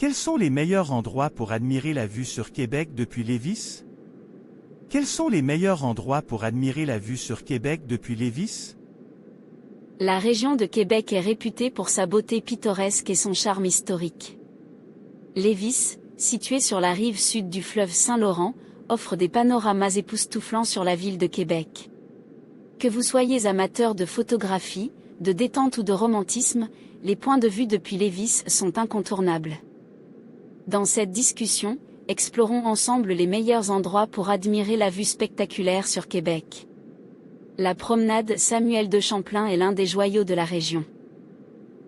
Quels sont les meilleurs endroits pour admirer la vue sur Québec depuis Lévis? Quels sont les meilleurs endroits pour admirer la vue sur Québec depuis Lévis? La région de Québec est réputée pour sa beauté pittoresque et son charme historique. Lévis, située sur la rive sud du fleuve Saint-Laurent, offre des panoramas époustouflants sur la ville de Québec. Que vous soyez amateur de photographie, de détente ou de romantisme, les points de vue depuis Lévis sont incontournables. Dans cette discussion, explorons ensemble les meilleurs endroits pour admirer la vue spectaculaire sur Québec. La promenade Samuel de Champlain est l'un des joyaux de la région.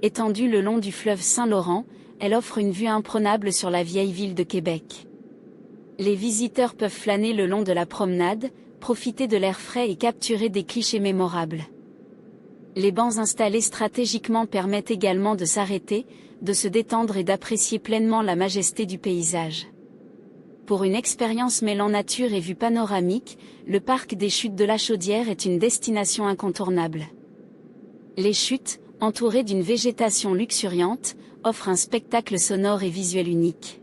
Étendue le long du fleuve Saint-Laurent, elle offre une vue imprenable sur la vieille ville de Québec. Les visiteurs peuvent flâner le long de la promenade, profiter de l'air frais et capturer des clichés mémorables. Les bancs installés stratégiquement permettent également de s'arrêter, de se détendre et d'apprécier pleinement la majesté du paysage. Pour une expérience mêlant nature et vue panoramique, le parc des Chutes de la Chaudière est une destination incontournable. Les chutes, entourées d'une végétation luxuriante, offrent un spectacle sonore et visuel unique.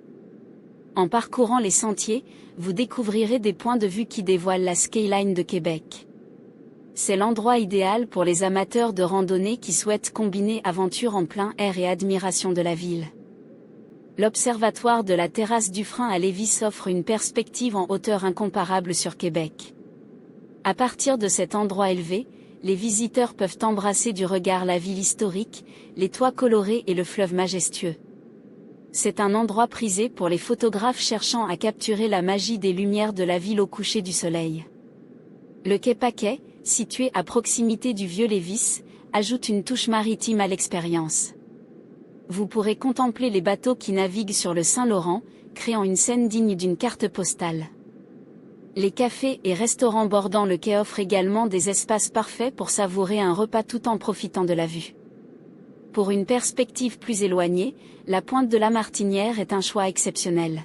En parcourant les sentiers, vous découvrirez des points de vue qui dévoilent la skyline de Québec. C'est l'endroit idéal pour les amateurs de randonnée qui souhaitent combiner aventure en plein air et admiration de la ville. L'observatoire de la terrasse du Frein à Lévis offre une perspective en hauteur incomparable sur Québec. À partir de cet endroit élevé, les visiteurs peuvent embrasser du regard la ville historique, les toits colorés et le fleuve majestueux. C'est un endroit prisé pour les photographes cherchant à capturer la magie des lumières de la ville au coucher du soleil. Le quai Paquet, situé à proximité du vieux Lévis, ajoute une touche maritime à l'expérience. Vous pourrez contempler les bateaux qui naviguent sur le Saint-Laurent, créant une scène digne d'une carte postale. Les cafés et restaurants bordant le quai offrent également des espaces parfaits pour savourer un repas tout en profitant de la vue. Pour une perspective plus éloignée, la pointe de la Martinière est un choix exceptionnel.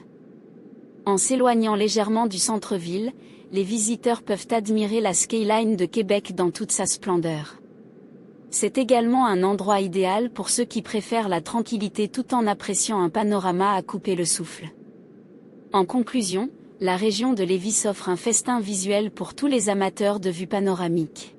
En s'éloignant légèrement du centre-ville, les visiteurs peuvent admirer la skyline de Québec dans toute sa splendeur. C'est également un endroit idéal pour ceux qui préfèrent la tranquillité tout en appréciant un panorama à couper le souffle. En conclusion, la région de Lévis offre un festin visuel pour tous les amateurs de vues panoramiques.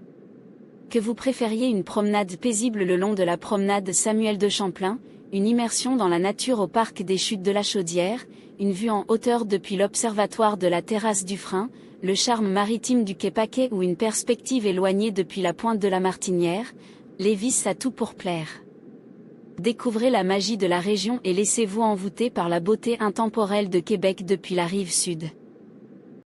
Que vous préfériez une promenade paisible le long de la promenade Samuel de Champlain, une immersion dans la nature au parc des Chutes de la Chaudière, une vue en hauteur depuis l'observatoire de la terrasse du Frein, le charme maritime du quai Paquet ou une perspective éloignée depuis la pointe de la Martinière, Lévis a tout pour plaire. Découvrez la magie de la région et laissez-vous envoûter par la beauté intemporelle de Québec depuis la rive sud.